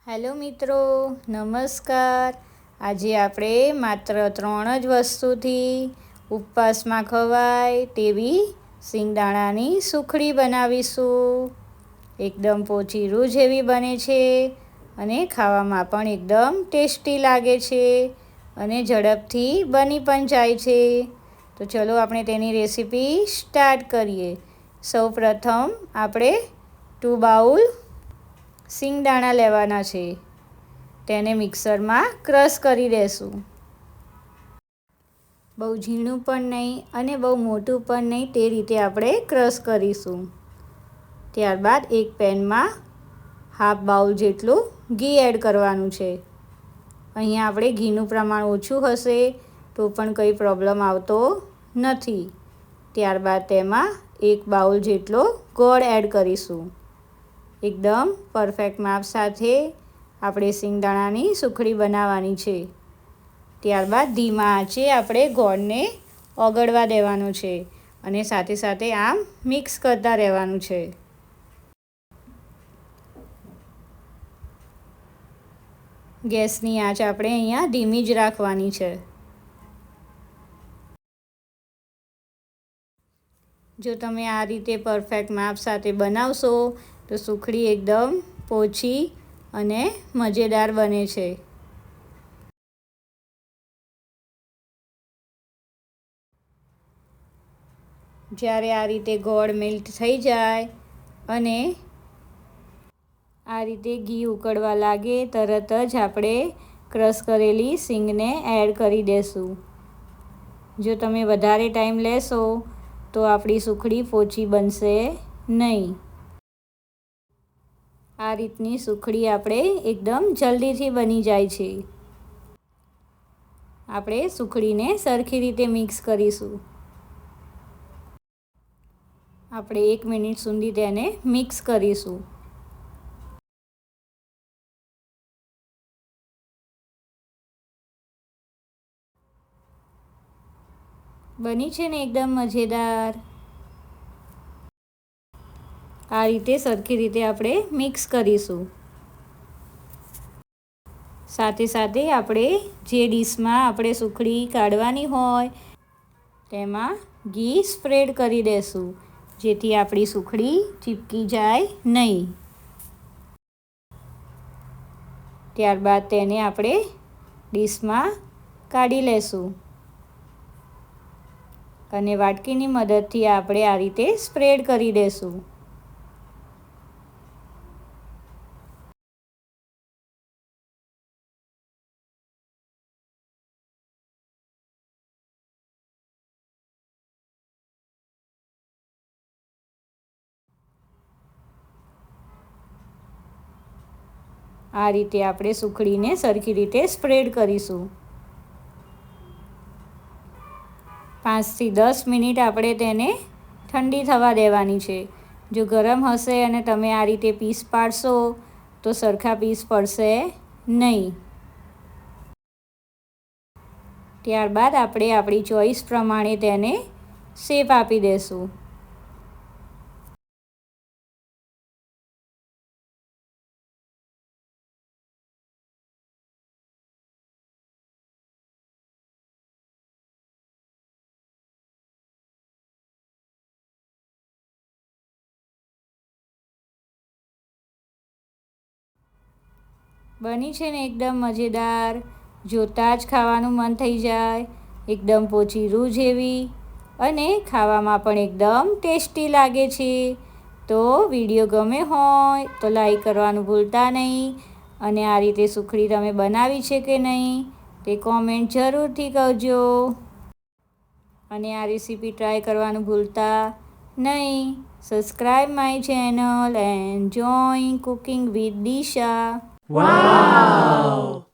Hello મિત્રો, નમસ્કાર. આજે આપણે માત્ર 3 જ વસ્તુથી ઉપવાસમાં ખવાય તેવી સિંગદાણાની સુખડી બનાવીશું. એકદમ પોચી રૂ જેવી બને છે અને ખાવામાં પણ એકદમ ટેસ્ટી લાગે છે અને ઝડપથી બની પણ જાય છે. તો ચલો આપણે તેની રેસીપી સ્ટાર્ટ કરીએ. સૌપ્રથમ આપણે 2 બાઉલ સિંગદાણા લેવાના છે. તેને મિક્સરમાં ક્રશ કરી દેશું. બહુ ઝીણું પણ નહીં અને બહુ મોટું પણ નહીં, તે રીતે આપણે ક્રશ કરીશું. ત્યારબાદ એક પેનમાં હાફ બાઉલ જેટલું ઘી એડ કરવાનું છે. અહીંયા આપણે ઘીનું પ્રમાણ ઓછું હશે તો પણ કંઈ પ્રોબ્લેમ આવતો નથી. ત્યારબાદ તેમાં 1 બાઉલ જેટલો ગોળ એડ કરીશું. એકદમ પરફેક્ટ માપ સાથે આપણે સિંગદાણાની સુખડી બનાવવાની છે. ત્યારબાદ ધીમા આંચે આપણે ગોળને ઓગળવા દેવાનો છે અને સાથે સાથે આમ મિક્સ કરતા રહેવાનું છે. ગેસની આંચ આપણે અહીંયા ધીમી જ રાખવાની છે. જો તમે આ રીતે પરફેક્ટ માપ સાથે બનાવશો તો સુખડી એકદમ પોચી અને મજેદાર બને છે. જ્યારે આ રીતે ગોળ મેલ્ટ થઈ જાય અને આ રીતે ઘી ઉકળવા લાગે તરત જ આપણે ક્રશ કરેલી સિંગને એડ કરી દેશું. જો તમે વધારે ટાઈમ લેશો તો આપણી સુખડી પોચી બનશે નહીં. આ રીતની સુખડી આપણે એકદમ જલ્દીથી બની જાય છે. આપણે સુખડીને સરખી રીતે મિક્સ કરીશું. આપણે 1 મિનિટ સુધી તેને મિક્સ કરીશું. બની છે ને એકદમ મજેદાર. આ રીતે સરખી રીતે આપણે મિક્સ કરીશું. સાથે સાથે આપણે જે ડીશમાં આપણે સુખડી કાઢવાની હોય તેમાં ઘી સ્પ્રેડ કરી દેશું, જેથી આપણી સુખડી ચીપકી જાય નહીં. ત્યારબાદ તેને આપણે ડીશમાં કાઢી લેશું અને વાટકીની મદદથી આપણે આ રીતે સ્પ્રેડ કરી દેશું. આ રીતે આપણે સુખડીને સરખી રીતે સ્પ્રેડ કરીશું. 5 થી 10 મિનિટ આપણે તેને ઠંડી થવા દેવાની છે. જો ગરમ હશે અને તમે આ રીતે પીસ પાડશો તો સરખા પીસ પડશે નહીં. ત્યારબાદ આપણે આપણી ચોઈસ પ્રમાણે તેને શેપ આપી દઈશું. બની છે ને એકદમ મજેદાર. જોતાં જ ખાવાનું મન થઈ જાય. એકદમ પોચી રૂ જેવી અને ખાવામાં પણ એકદમ ટેસ્ટી લાગે છે. તો વિડીયો ગમે હોય તો લાઈક કરવાનું ભૂલતા નહીં અને આ રીતે સુખડી તમે બનાવી છે કે નહીં તે કોમેન્ટ જરૂરથી કરજો. અને આ રેસીપી ટ્રાય કરવાનું ભૂલતા નહીં. Subscribe my channel and join cooking with Disha. Wow!